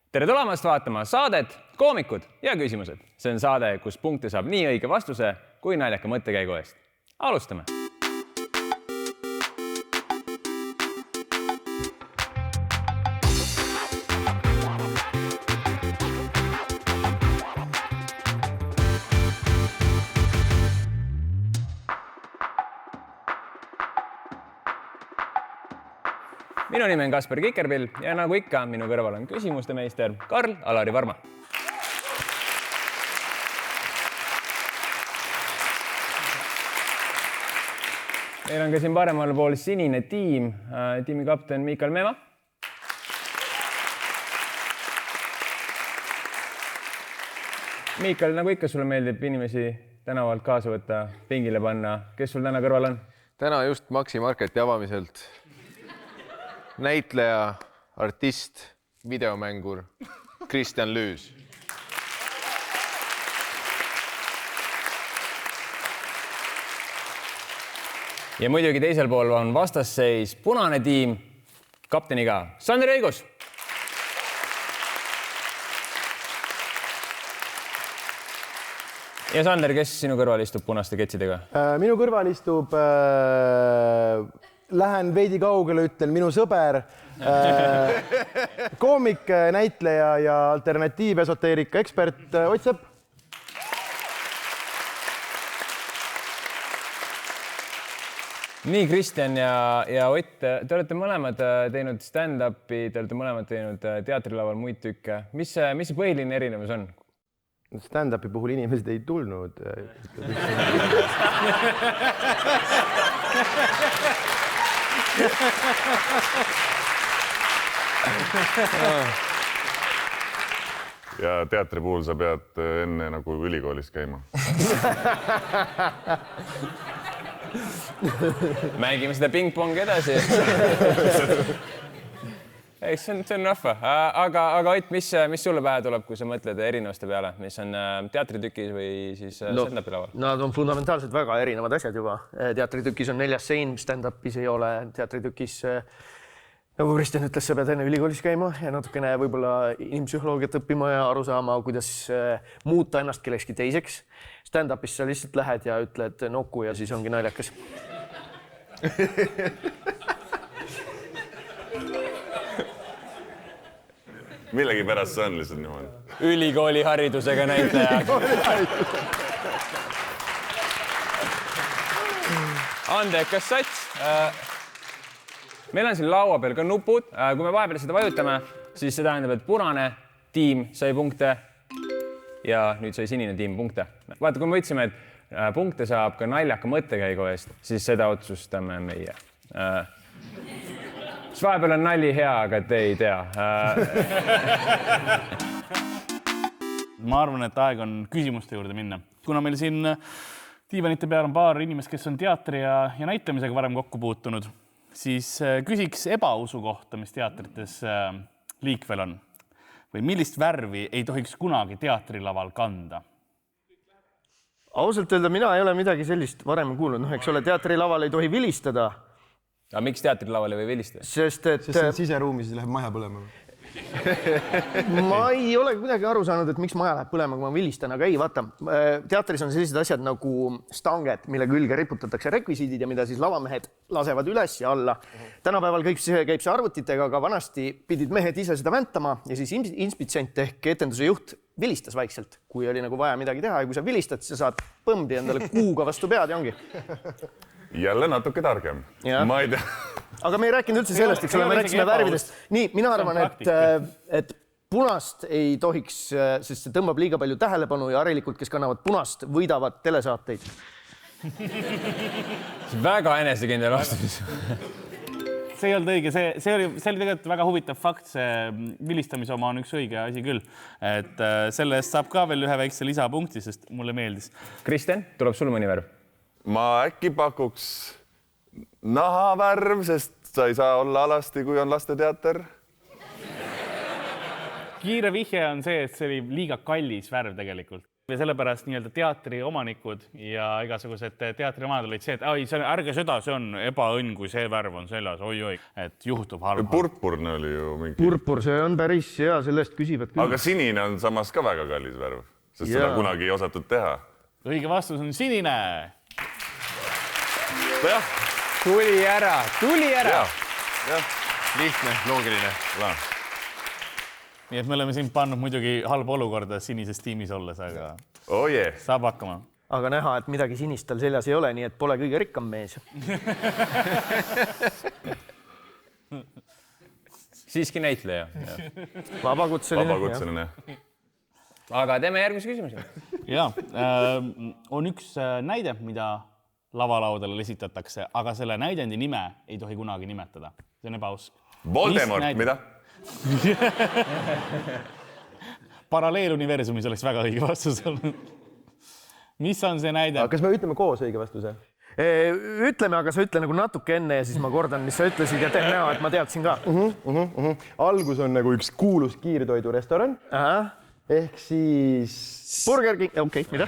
Tere tulemast vaatama saadet Koomikud ja küsimused. See on saade, kus punkte saab nii õige vastuse kui naljaka mõttekäigu eest. Alustame! Minu nimi on Kasper Kikerpill ja nagu ikka, minu kõrval on küsimuste meister Karl-Alari Varma. Meil on ka siin paremal pool sinine tiim, tiimi kapten Miikal Meema. Miikal, nagu ikka, sulle meeldib inimesi tänavalt kaasa võtta, pingile panna. Kes sul täna kõrval on? Täna just Maxi Marketi avamiselt. Näitleja, artist, videomängur Kristjan Lüüs. Ja muidugi teisel pool on vastasseis punane tiim kapteniga Sander Õigus. Ja Sander, kes sinu kõrval istub punaste ketsidega? Minu kõrval istub... Lähen veidi kaugele, ütlen minu sõber, koomik, näitleja ja alternatiivesoteerika ekspert Ott Sepp. Nii, Kristjan ja Ott, te olete mõlemad teinud stand-upi, te olete mõlemad teinud teatrilaval muid tükke. Mis see põhiline erinevus on? Stand-upi puhul inimesed ei tulnud. Ja teatri puhul sa pead enne nagu ülikoolis käima. Mängime seda ping-pong edasi. See on rahva. Aga Ott, mis sulle pähe tuleb, kui sa mõtled erinevuste peale, mis on teatritükis või siis stand-upi laval? Nad on fundamentaalselt väga erinevad asjad juba. Teatritükis on 4 sein, stand-upis ei ole. Teatritükis, nagu Kristjan ütles, sa pead enne ülikoolis käima ja natukene võib-olla inimpsühholoogiat õppima ja aru saama, kuidas muuta ennast kellekski teiseks. Stand-upis sa lihtsalt lähed ja ütled nokku ja siis ongi naljakas. Millegi pärast see on lihtsalt niimoodi. Ülikooli haridusega näitleja. Andekas sats. Meil on siin laua peal ka nupud. Kui me vahepeal seda vajutame, siis see tähendab, et punane tiim sai punkte ja nüüd sai sinine tiim punkte. Vaata, kui me võtsime, et punkte saab ka naljaka mõttekäigu eest, siis seda otsustame meie. Vahepeal on nalli hea, aga te ei tea. Ma arvan, et aeg on küsimuste juurde minna. Kuna meil siin diivanite peal on paar inimest, kes on teatri ja näitlemisega varem kokku puutunud, siis küsiks ebausu kohta, mis teatrites liikvel on. Või millist värvi ei tohiks kunagi teatrilaval kanda? Ausalt öelda, mina ei ole midagi sellist varem kuulnud. Eks ole, teatrilaval ei tohi vilistada. Aga miks teatrilaval ei või vilistada? Sest siseruumis läheb maja põlema. Ma ei ole kuidagi aru saanud, et miks maja läheb põlema, kui ma vilistan, aga ei, vaata. Teatris on sellised asjad nagu stanged, mille külge riputatakse rekvisiidid ja mida siis lavamehed lasevad üles ja alla. Tänapäeval käib see arvutitega, aga vanasti pidid mehed ise seda väntama ja siis inspitsent ehk etenduse juht vilistas vaikselt, kui oli nagu vaja midagi teha ja kui sa vilistad, siis sa saad põmbi endale kuuga vastu pead ja ongi. Jälle natuke targem. Ma ei tea. Aga me ei rääkinud üldse sellest, eks ole, me rääkisime värvidest. Nii, mina arvan, et punast ei tohiks, sest see tõmbab liiga palju tähelepanu ja harilikult, kes kannavad punast, võidavad telesaateid. Väga enesekindel vastus. See ei olnud õige, see oli tegelikult väga huvitav fakt, see vilistamise oma on üks õige asi küll. Et selle eest saab ka veel ühe väikse lisapunkti, sest mulle meeldis. Kristjan, tuleb sul mõni värv? Ma äkki pakuks nahavärv, sest sa ei saa olla alasti, kui on lasteteater. Kiire vihje on see, et see oli liiga kallis värv tegelikult. ja sellepärast nii-öelda teatri omanikud ja igasugused teatriomad olid see, et ärge seda, see on ebaõnn, kui see värv on seljas, oi-oi, et juhtub halba. Purpurne oli ju mingi. Purpur, see on päris hea, sellest küsivad küll. Aga sinine on samas ka väga kallis värv, sest seda kunagi ei osatud teha. Õige vastus on sinine. Tuli ära. Lihtne, loogiline. Nii et me oleme siin pannud muidugi halba olukorda sinises tiimis olles, aga saab hakkama. Aga näha, et midagi sinist tal seljas ei ole, nii et pole kõige rikkam mees. Siiski näitleja. Vabakutseline. Aga teeme järgmise küsimuse. Ja, on üks näide, mida lavalaudele esitatakse, aga selle näidendi nime ei tohi kunagi nimetada. See on ebausk. Voldemort, mida? Paralleeluniversumis oleks väga õige vastus olnud. Mis on see näide? Kas me ütleme koos õige vastuse? Ütleme, aga sa ütle nagu natuke enne ja siis ma kordan, mis sa ütlesid ja teen näo, et ma teadsin ka. Algus on nagu üks kuulus kiirtoidurestoran. Ehk siis... Burger King, okei, mida?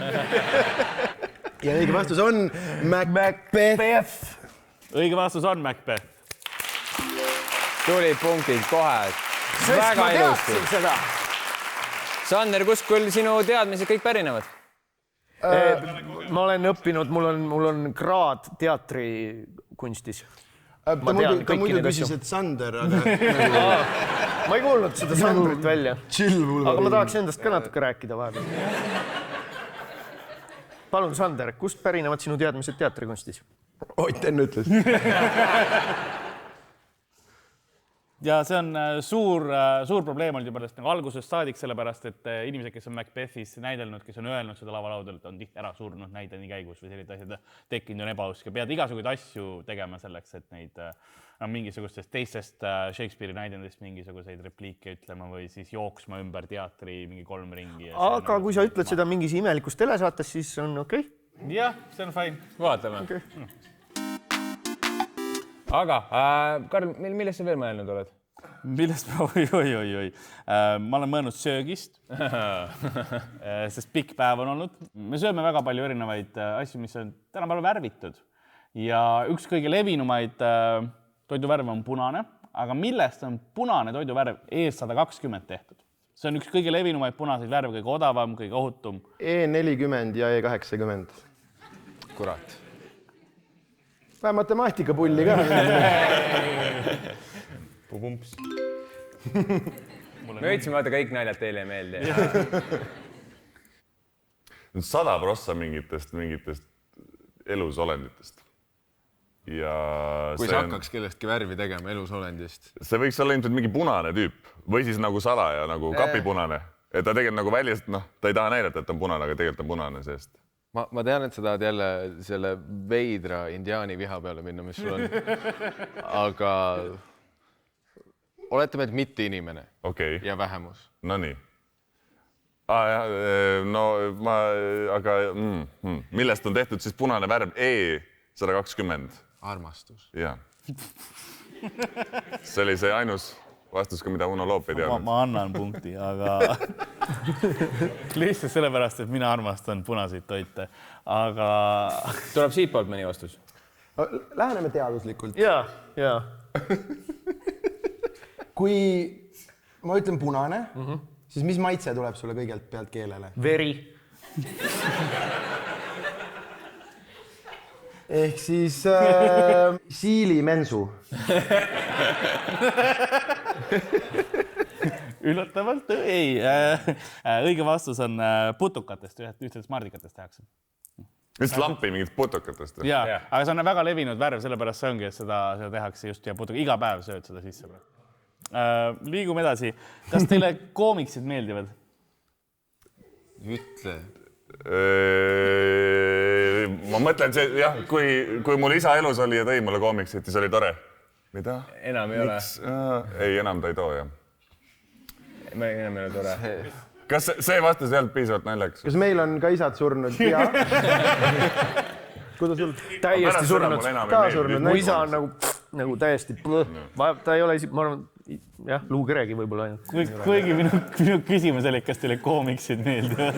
Ja õige vastus on Macbeth. Õige vastus on Macbeth. Tuli punktid kohe. Väga ilusti. Sander, kust küll sinu teadmised kõik pärinevad? Ma olen õppinud, mul on kraad teatrikunstis. Ta muidu küsis, et Sander, aga... Ma ei kuulnud seda Sandrit välja. Aga ma tahaks endast ka natuke rääkida vahepeal. Palun, Sander, kust pärinevad sinu teadmised teatrikunstis? Ott enne ütles. Ja see on suur probleem olnud juba nagu algusest saadik, sellepärast, et inimesed, kes on Macbethis näidelnud, kes on öelnud seda lavalaudelt, on tihti ära surnud näideni käigus või sellised asjad tekkinud on ebausk ja pead igasuguseid asju tegema selleks, et neid mingisugustest teistest Shakespeare'i näidendest mingisuguseid repliike ütlema või siis jooksma ümber teatri mingi 3 ringi. Aga kui sa ütled seda mingis imelikus telesaates, siis on okei? Jah, see on fine. Vaatame. Aga, Karl, millest sa veel mõelnud oled? Millest ma, oi. Ma olen mõelnud söögist, sest pikk päev on olnud. Me sööme väga palju erinevaid asju, mis on tänapäeval värvitud. Ja üks kõige levinumaid toiduvärve on punane, aga millest on punane toiduvärv E120 tehtud? See on üks kõige levinumaid punaseid värve, kõige odavam, kõige ohutum. E40 ja E80. Kurat. Vähe matemaatikapulli ka. Pumps. Me võitsime vaata kõik naljad teile meelde. 100% mingitest elusolenditest. Ja kui sa hakkaks kellestki värvi tegema elusolendist. See võiks olla ilmselt mingi punane tüüp või siis nagu salaja, nagu kapipunane. Et ta tegelikult nagu väljast, ta ei taha näidata, et on punane, aga tegelikult on punane seest. Ma tean, et sa tahad jälle selle veidra indiaani viha peale minna, mis sul on. Aga oletame, et mitte inimene ja vähemus. No nii. Aga millest on tehtud siis punane värv E120? Armastus. Jah. See oli see ainus vastus ka, mida Uno Loop ei teadnud. Ma annan punkti, aga lihtsalt sellepärast, et mina armastan punaseid toite, aga... Tuleb siit poolt mõni vastus? Läheneme teaduslikult. Jaa. Kui ma ütlen punane, siis mis maitse tuleb sulle kõigelt pealt keelele? Veri. Ehk siis siilimensu. Üllatavalt ei. Õige vastus on putukatest, ühtedest mardikatest tehakse. Mis lampi mingit putukatest? Jaa, aga see on väga levinud värv, sellepärast see ongi, et seda tehakse just ja iga päev sööd seda sisse. Liigume edasi. Kas teile koomiksid meeldivad? Ütle. Ma mõtlen, jah, kui mul isa elus oli ja tõi mulle koomiksit, siis oli tore. Mida? Enam ei ole. Ei, enam ta ei too, jah. Enam ei ole tore. Kas see vastus ei olnud piisavalt naljakas? Kas meil on ka isad surnud? Kuidas sul? Täiesti surnud. Ka surnud. Mu isa on nagu täiesti... Ta ei ole isegi, ma arvan, jah, luukeregi võib-olla ainult. Kuigi minu küsimus oli, kas teile koomiksid meeldivad?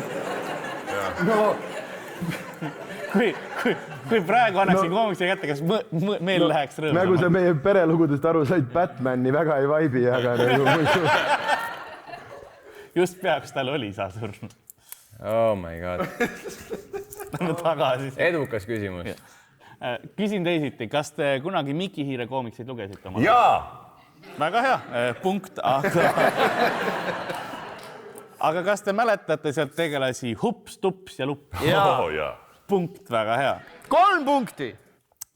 kui praegu annaksin koomiksi kätte, kas meil läheks rõõmsama? nagu sa meie perelugudest aru said, Batmani väga ei vaibi, aga nagu muidu. Just peaks tal oli Saturn. Oh my god. Tagasi. Edukas küsimus. Küsin teisiti, kas te kunagi Miki Hiire koomikseid lugesite? Jaa! Väga hea, punkt, aga kas te mäletate sealt tegelasi Hups, Tups ja Lupp? Jaa. Punkt, väga hea. 3 punkti.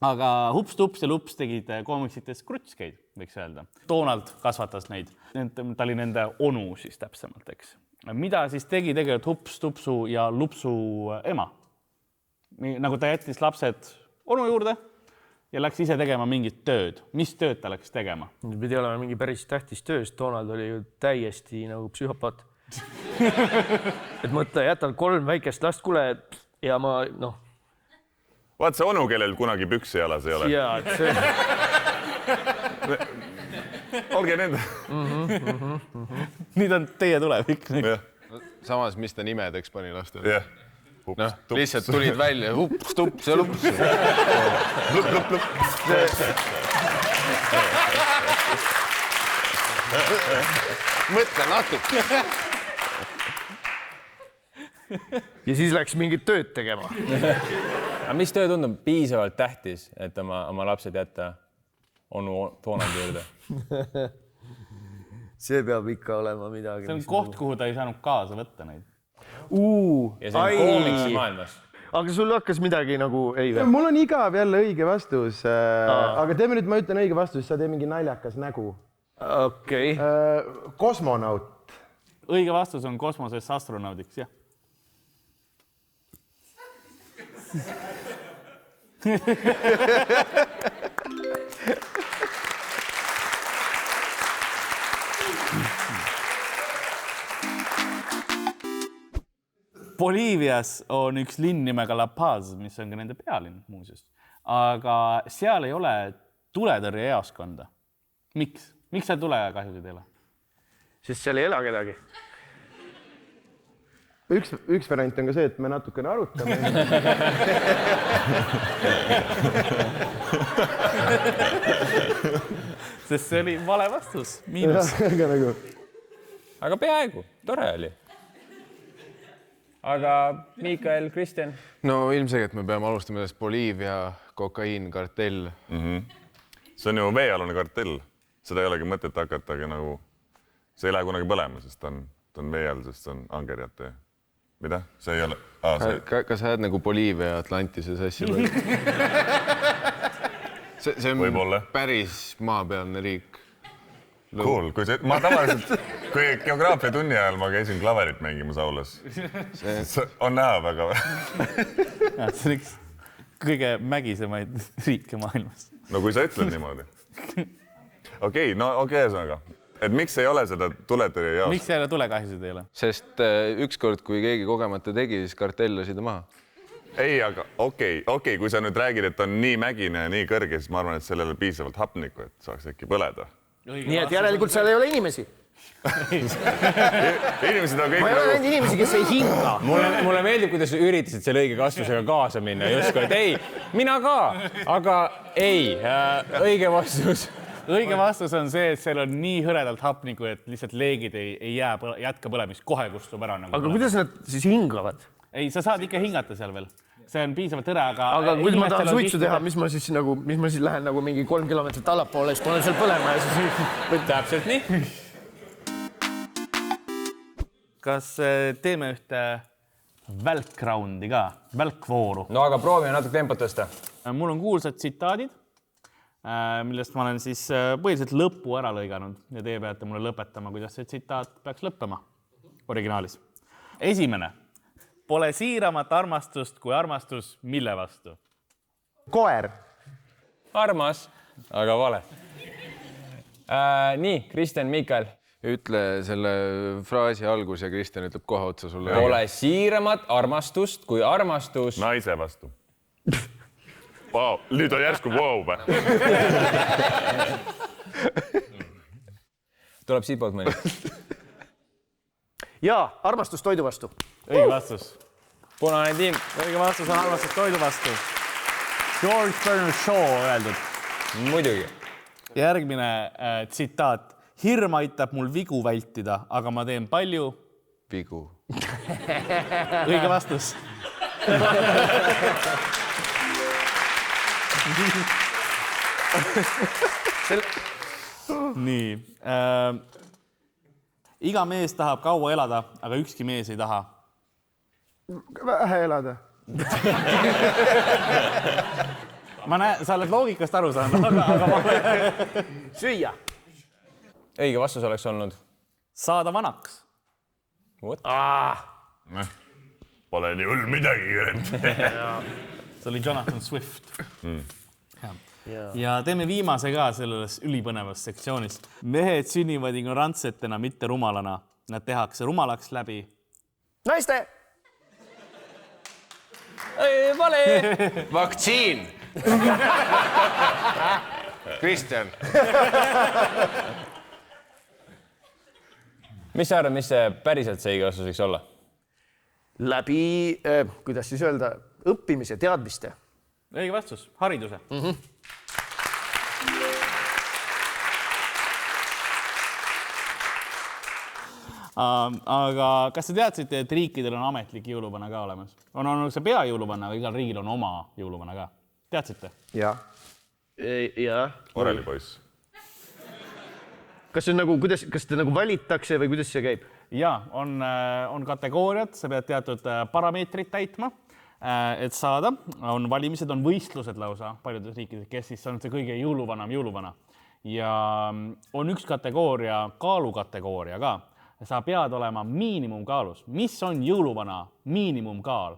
Aga Hups, Tups ja Lups tegid koomiksites krutskeid, võiks öelda. Donald kasvatas neid. Ta oli nende onu siis täpsemalt, eks. Mida siis tegi tegelikult Hups, Tupsu ja Lupsu ema? Nagu ta jättis lapsed onu juurde ja läks ise tegema mingit tööd. Mis tööd ta läks tegema? Pidi olema mingi päris tähtis töö, sest Donald oli ju täiesti nagu psühhopaat. Et mõtle, jätan 3 väikest last, kuule, ja ma, noh. Vaat see onu, kellel kunagi püksi jalas ei ole. Jaa, et see... Olge nende. Nüüd on teie tulevik. Samas, mis ta nimedeks pani lastele? Jah. Noh, lihtsalt tulid välja, Hups, Tups ja Lups. Lupp. Mõtle natuke. Ja siis läks mingit tööd tegema. Aga mis töö tundub piisavalt tähtis, et oma lapsed jätta onu Donaldi juurde? See peab ikka olema midagi. See on koht, kuhu ta ei saanud kaasa võtta neid. Ja see on koomiksi maailmas. Aga sul hakkas midagi nagu ei või? Mul on igav jälle õige vastus. Aga teeme nüüd, ma ütlen õige vastus, sa tee mingi naljakas nägu. Okei. Kosmonaut. Õige vastus on kosmoses astronaudiks, jah. Boliivias on üks linn nimega La Paz, mis on ka nende pealinn muuseas. Aga seal ei ole tuletõrje jaoskonda. Miks? Miks seal tulekahjusid ei ole? Sest seal ei ela kedagi. Üks variant on ka see, et me natukene arutame. Sest see oli vale vastus. Miinus. Aga peaaegu. Tore oli. Aga Mikael, Kristjan? No ilmselgelt me peame alustama sellest Boliivia kokaiinkartell. See on ju veealune kartell. Seda ei olegi mõtet hakata, aga nagu see ei lähe kunagi põlema, sest ta on vee all, sest see on angerjate. Mida? See ei ole... Kas sa oled nagu Boliivia ja Atlantise sassi või? See on päris maapealne riik. Cool, ma tavaliselt, kui geograafia tunni ajal ma käisin klaverit mängimas aulas. On näha väga. See on üks kõige mägisemaid riike maailmas. No kui sa ütled niimoodi. Okei, ühesõnaga. Et miks ei ole seda tuletõrje jaost? Miks ei ole tulekahjusid ei ole? Sest ükskord, kui keegi kogemata tegi, siis kartell lasi ta maha. Ei, aga okei, kui sa nüüd räägid, et on nii mägine ja nii kõrge, siis ma arvan, et sellele piisavalt hapnikku, et saaks äkki põleda. Nii et järelikult seal ei ole inimesi. Inimesed on kõik Ma ei ole näinud inimesi, kes ei hinga. Mulle meeldib, kuidas sa üritasid selle õige kastusega kaasa minna. Justkui, et ei, mina ka, aga ei. Õige vastus. Õige vastus on see, et seal on nii hõredalt hapniku, et lihtsalt leegid ei jätka põlemist, kohe kustub ära. Aga kuidas nad siis hingavad? Ei, sa saad ikka hingata seal veel. See on piisavalt hõre, aga kui ma tahan suitsu teha, mis ma siis lähen nagu mingi 3 kilomeetrit allapoole, siis panen seal põlema ja siis... Täpselt nii. Kas teeme ühte välkraundi ka, välkvooru? No aga proovime natuke tempot tõsta. Mul on kuulsad tsitaadid, millest ma olen siis põhiliselt lõpu ära lõiganud ja teie peate mulle lõpetama, kuidas see tsitaat peaks lõppema originaalis. Esimene. Pole siiramat armastust kui armastus mille vastu? Koer. Armas, aga vale. Nii, Kristjan, Mikael. Ütle selle fraasi algus ja Kristjan ütleb kohe otsa sulle. Pole siiramat armastust kui armastus... Naise vastu. Wow, nüüd on järsku wow. Tuleb siit poolt mõni. Jaa, armastus toidu vastu. Õige vastus. punane tiim. õige vastus on armastus toidu vastu. George Bernard Shaw öeldud. Muidugi. Järgmine tsitaat. Hirm aitab mul vigu vältida, aga ma teen palju. Vigu. Õige vastus. Nii. Iga mees tahab kaua elada, aga ükski mees ei taha. Vähe elada. Ma näen, sa oled loogikast aru saanud, aga ma... Süüa. Õige vastus oleks olnud. Saada vanaks. Pole nii hull midagi. See oli Jonathan Swift. Ja teeme viimase ka selles ülipõnevas sektsioonis. Mehed sünnivad ignorantsetena, mitte rumalana. Nad tehakse rumalaks läbi. Naiste! Vale! Vaktsiin! Kristjan. Mis sa arvad, mis see päriselt see õige vastus võiks olla? Läbi, kuidas siis öelda, õppimise, teadmiste. Õige vastus, hariduse. Aga kas te teadsite, et riikidel on ametlik jõuluvana ka olemas? On see peajõuluvana, aga igal riigil on oma jõuluvana ka. Teadsite? Ja. Oreli poiss. Kas see on nagu, kas te nagu valitakse või kuidas see käib? Ja, on kategooriad, sa pead teatud parameetrid täitma, et saada. On valimised, on võistlused lausa paljudes riikides, kes siis on see kõige jõuluvanam jõuluvana. Ja on üks kategooria, kaalukategooria ka. Sa pead olema miinimumkaalus. Mis on jõuluvana miinimumkaal?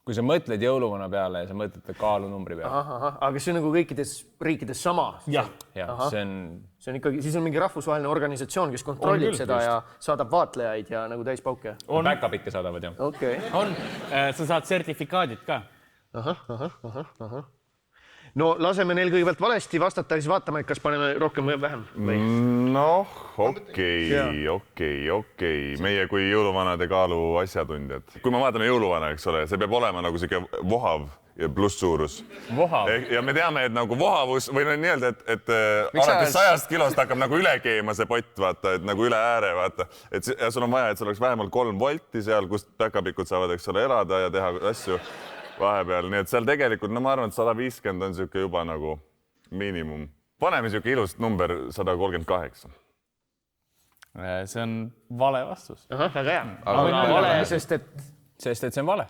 Kui sa mõtled jõuluvana peale ja sa mõtled kaalunumbri peale. Aga see on nagu kõikides riikides sama? Jah. See on ikkagi, siis on mingi rahvusvaheline organisatsioon, kes kontrollib seda ja saadab vaatlejaid ja nagu täispauke. Back-up'ikke saadavad, jah. Okay. Sa saad sertifikaadid ka. No laseme neil kõigepealt valesti vastata, siis vaatame, kas paneme rohkem või vähem. Noh, okei. Meie kui jõuluvanade kaalu asjatundjad. Kui me vaatame jõuluvana, eks ole, see peab olema nagu siuke vohav ja plusssuurus. Vohav. Ja me teame, et nagu vohavus või nii-öelda, et alates 100 kilost hakkab nagu üle keema see pott, vaata, et nagu üle ääre, vaata. Ja sul on vaja, et sul oleks vähemalt 3 volti seal, kust päkapikud saavad, eks ole, elada ja teha asju vahepeal. Nii et seal tegelikult, no ma arvan, et 150 on siuke juba nagu miinimum. Paneme siuke ilus number 138. See on vale vastus. Väga hea. Aga vale, sest et see on vale.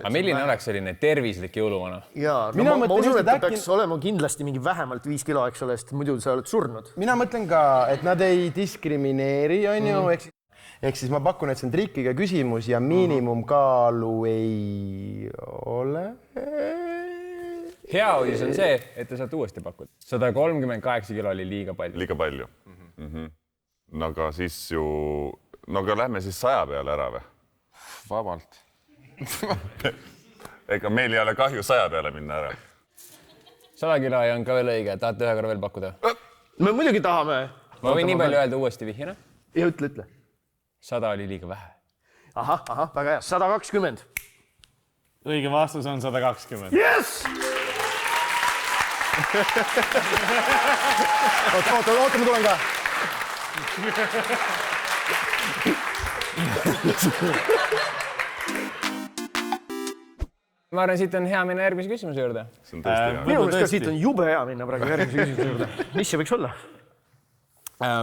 Aga milline oleks selline tervislik jõuluvana? Jaa, ma usun, et ta peaks olema kindlasti mingi vähemalt 5 kilo, eks ole, sest muidu sa oled surnud. Mina mõtlen ka, et nad ei diskrimineeri, on ju, ehk siis ma pakun, et see on trikiga küsimus ja miinimumkaalu ei ole. Hea uudis on see, et te saate uuesti pakkuda. 138 kilo oli liiga palju. Liiga palju. No aga siis ju, no aga lähme siis 100 peale ära või? Vabalt. Ega meil ei ole kahju 100 peale minna ära. 100 kilo on ka veel õige, tahate ühe korra veel pakkuda? Me muidugi tahame. Ma võin nii palju öelda uuesti vihjena? Ja ütle. 100 oli liiga vähe. Ahah, väga hea. 120. Õige vastus on 120. Yes! Oota, ma tulen ka. Ma arvan, siit on hea minna järgmise küsimuse juurde. See on tõesti hea. Minu mõttes ka siit on jube hea minna praegu järgmise küsimuse juurde. Mis see võiks olla?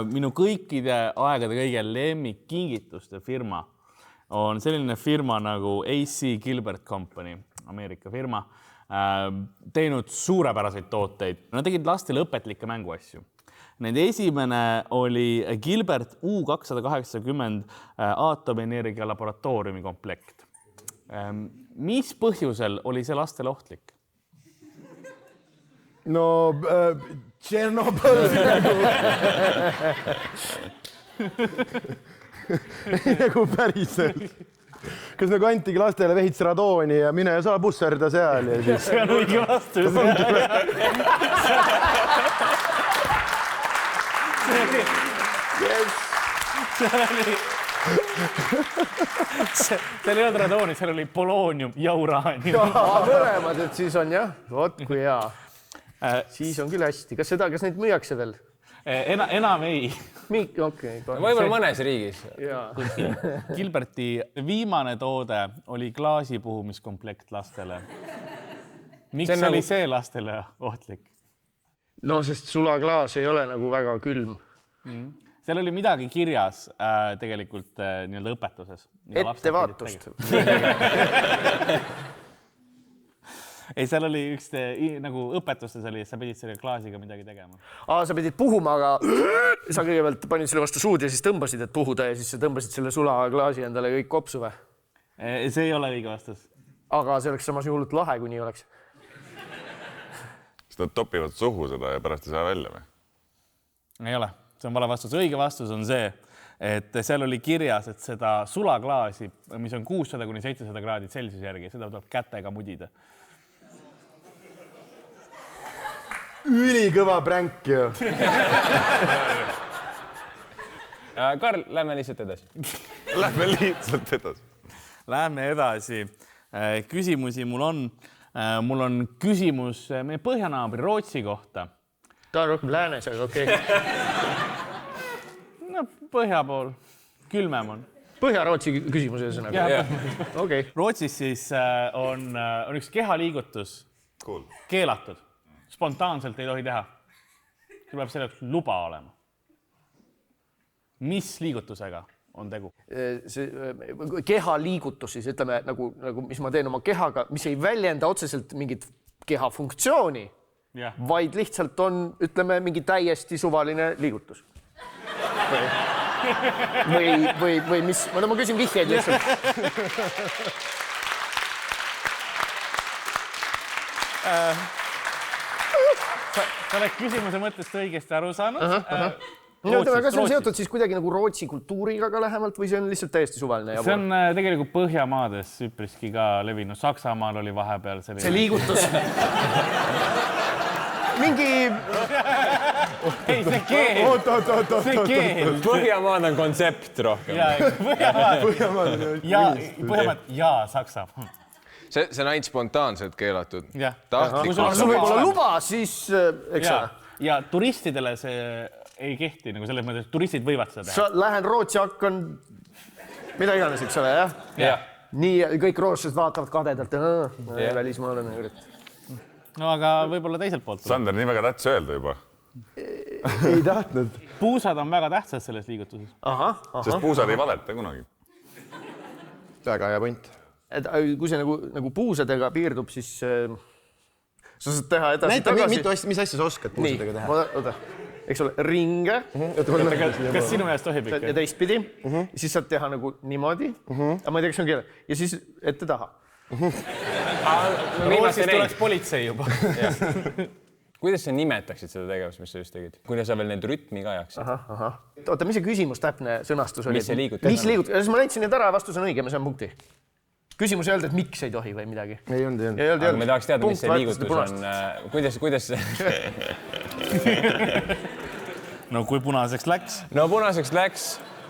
Minu kõikide aegade kõige lemmikkingituste firma on selline firma nagu AC Gilbert Company, Ameerika firma, teinud suurepäraseid tooteid. Nad tegid lastele õpetlikke mänguasju. Nende esimene oli Gilbert U280 aatomienergia laboratooriumi komplekt. Mis põhjusel oli see lastele ohtlik? No Tšernobõl nagu päriselt. Kas nagu antigi lastele veits radooni ja mine ja saa busserda seal ja siis... See on õige vastus. seal ei olnud radooni, seal oli poloonium ja uraanium. Mõlemad, et siis on jah, vot kui hea. Siis on küll hästi. Kas neid müüakse veel? Enam ei. Okei. Võib-olla mõnes riigis. Gilberti viimane toode oli klaasipuhumiskomplekt lastele. Miks oli see lastele ohtlik? No, sest sulaklaas ei ole nagu väga külm. Seal oli midagi kirjas tegelikult nii-öelda õpetuses. Ettevaatust. Ei, seal oli üks nagu õpetustes oli, sa pidid selle klaasiga midagi tegema. Sa pidid puhuma, aga sa kõigepealt panid selle vastu suud ja siis tõmbasid, et puhuda ja siis sa tõmbasid selle sulaklaasi endale kõik kopsu või? See ei ole õige vastus. Aga see oleks samas juhult lahe, kui nii oleks. Nad topivad suhu seda ja pärast ei saa välja või? Ei ole, see on vale vastus. Õige vastus on see, et seal oli kirjas, et seda sulaklaasi, mis on 600–700 kraadid Celsiuse järgi, seda tuleb kätega mudida. Ülikõva pränk ju. Karl, lähme lihtsalt edasi. Lähme edasi. Küsimusi mul on. Mul on küsimus meie põhjanaabri Rootsi kohta. Ta on rohkem läänes, aga okei. No, põhja pool. Külmem on. Põhja-Rootsi küsimus ühesõnaga. Okay. Rootsis siis on üks kehaliigutus keelatud. Spontaanselt ei tohi teha. See peab selleks luba olema. Mis liigutusega on tegu? Kehaliigutus siis, ütleme, nagu mis ma teen oma kehaga, mis ei väljenda otseselt mingit kehafunktsiooni, vaid lihtsalt on, ütleme, mingi täiesti suvaline liigutus. Või mis? Ma küsin vihjeid lihtsalt. Sa oled küsimuse mõttest õigesti aru saanud. Kas see on seotud siis kuidagi nagu Rootsi kultuuriga ka lähemalt või see on lihtsalt täiesti suvaline? See on tegelikult Põhjamaades üpriski ka levinud. Saksamaal oli vahepeal selline... See liigutus. Mingi... Ei, see keel. See keel. Põhjamaad on kontsept rohkem. Põhjamaad ja Saksa. See on ainult spontaanselt keelatud. Tahtlik. Kui sul võib olla luba, siis... Ja turistidele see... ei kehti nagu selles mõttes, et turistid võivad seda teha. Sa lähen Rootsi, hakkan mida iganes, eks ole, jah? Jah. Nii kõik rootslased vaatavad kadedalt, välismaalane. No aga võib-olla teiselt poolt. Sander, nii väga tähtis öelda juba. Ei tahtnud. Puusad on väga tähtsad selles liigutuses. Sest puusad ei valeta kunagi. Väga hea point. Kui see nagu puusadega piirdub, siis sa saad teha edasi tagasi. Mis asja sa oskad puusadega teha? Oota, eks ole, ringe. Kas sinu meelest tohib ikka? Ja teistpidi. Siis saad teha nagu niimoodi. Aga ma ei tea, kas on keele. Ja siis ette taha. Rootsis tuleks politsei juba. Kuidas sa nimetaksid seda tegevust, mis sa just tegid? Kuidas sa veel neid rütmi ka jaksid? Oota, mis see küsimus täpne sõnastus oli? Mis see liigutus? Mis liigutus? Ma näitasin need ära, vastus on õige, ma saan punkti. Küsimus ei olnud, et miks ei tohi või midagi. Ei olnud. Aga me tahaks teada, mis see liigutus on. Kuidas see... No kui punaseks läks? No punaseks läks.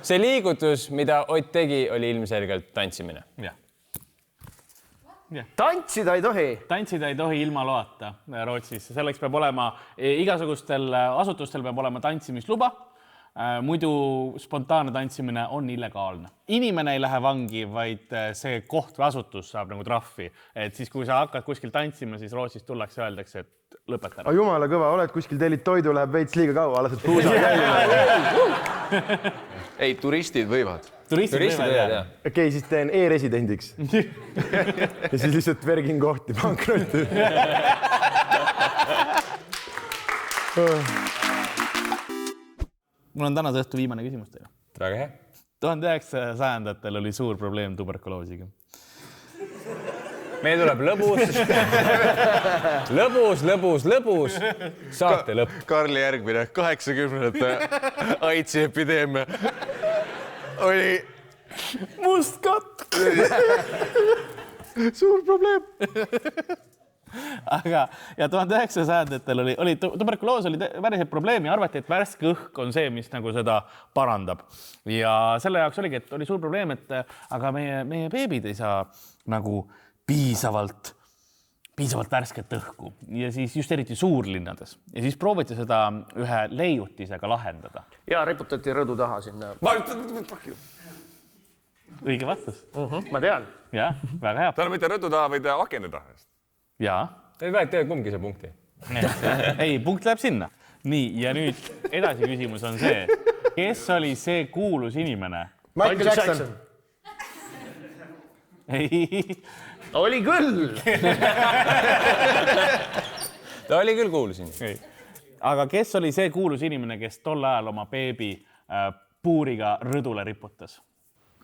See liigutus, mida Ott tegi, oli ilmselgelt tantsimine. Tantsida ei tohi? Tantsida ei tohi ilma loata Rootsis. Selleks peab olema, igasugustel asutustel peab olema tantsimisluba. Muidu spontaanne tantsimine on illegaalne. Inimene ei lähe vangi, vaid see koht või asutus saab nagu trahvi. Et siis, kui sa hakkad kuskil tantsima, siis Rootsis tullakse ja öeldakse, et lõpeta. Jumala kõva, oled kuskil tellid toidu, läheb veits liiga kaua, lased puusa käima. Ei, turistid võivad. Turistid võivad, jah. Okei, siis teen e-residendiks. Ja siis lihtsalt vergin kohti pankrotti. Mul on tänase õhtu viimane küsimus teile. Väga hea. 1900-ndatel oli suur probleem tuberkuloosiga. Meil tuleb lõbus, saate lõpp. Karli järgmine, 80-ndate AIDSi epideemia oli must katt. Suur probleem. aga ja 1900-ndatel oli tuberkuloos oli päriselt probleemi, arvati, et värske õhk on see, mis nagu seda parandab. Ja selle jaoks oligi, et oli suur probleem, et aga meie beebid ei saa nagu piisavalt värsket õhku ja siis just eriti suurlinnades. Ja siis prooviti seda ühe leiutisega lahendada. Ja riputati rõdu taha sinna. Õige vastus. Ma tean. Jah, väga hea. Täna mitte rõdu taha, vaid akende taha. Jaa. Te võite kumbki see punkti. Ei, punkt läheb sinna. Nii, ja nüüd edasi küsimus on see, kes oli see kuulus inimene? Michael Jackson. Ei. Oli küll. Ta oli küll kuulsin. Aga kes oli see kuulus inimene, kes tol ajal oma beebi puuriga rõdule riputas?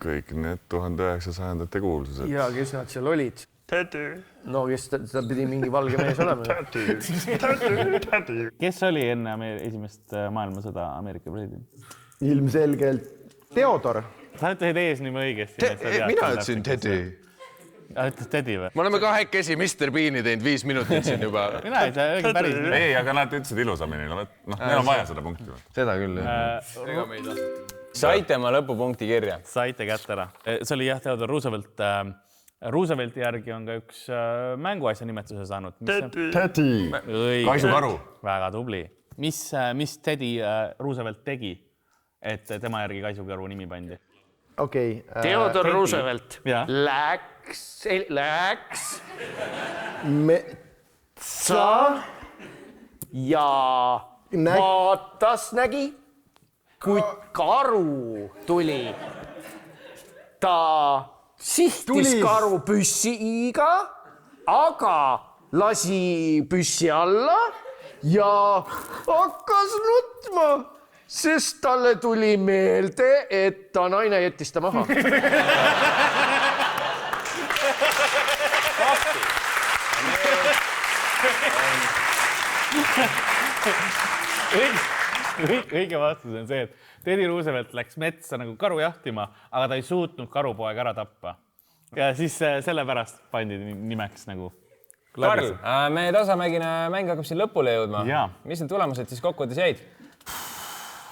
Kõik need 1900-ndate kuulsused. Ja kes nad seal olid? No, kes ta pidi mingi valge mees olema. Kes oli enne esimest maailmasõda Ameerika president? Ilmselgelt Theodor. Sa ütlesid eesnime õigesti. Mina ütlesin Teddy. Ütles Teddy või? Me oleme kahekesi Mr. Beani teinud 5 minutit siin juba. Mina ei saa õige päris. Ei, aga nad ütlesid ilusamini. Neil on vaja seda punkti. Seda küll, jah. Saite ma lõpupunkti kirja. Saite kätte ära. See oli jah, Theodor Roosevelt. Roosevelti järgi on ka üks mänguasja nimetuse saanud. Teddy. Kaisukaru. Väga tubli. Mis Teddy Roosevelt tegi, et tema järgi Kaisukaru nimi pandi? Okei. Theodor Roosevelt Ja. läks Metsa. ja vaatas, nägi, kui karu tuli. Ta sihtis karu püssiga, aga lasi püssi alla ja hakkas nutma, sest talle tuli meelde, et ta naine jättis ta maha. Õige vastus on see, et Teddy Roosevelt läks metsa nagu karu jahtima, aga ta ei suutnud karupoeg ära tappa. Ja siis sellepärast pandi nimeks nagu. Karl, meie tasamägine mäng hakkab siin lõpule jõudma. Jaa. Mis need tulemused siis kokkuvõttes jäid?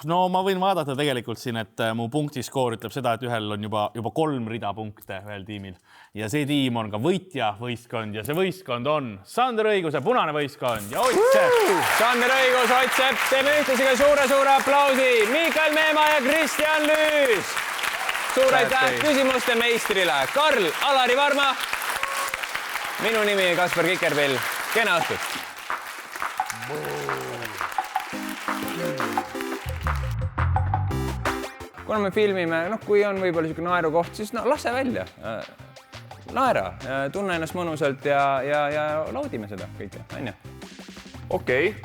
No ma võin vaadata tegelikult siin, et mu punktiskoor ütleb seda, et ühel on juba 3 rida punkte ühel tiimil. Ja see tiim on ka võitja võistkond ja see võistkond on Sander Õiguse punane võistkond ja Ott Sepp. Sander Õigus, Ott Sepp, teeme ühtlasi ka suure aplausi. Miikael Meemaa ja Kristjan Lüüs. Suur aitäh küsimuste meistrile. Karl Alari Varma. Minu nimi Kaspar Kikerpill. Kena õhtut. Kuna me filmime, kui on võib-olla niisugune naerukoht, siis lase välja. Naera, tunne ennast mõnusalt ja naudime seda kõike, on ju? Okei.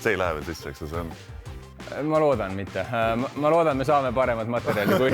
See ei lähe veel sisse, eks see on? Ma loodan mitte. Ma loodan, me saame paremat materjali kui...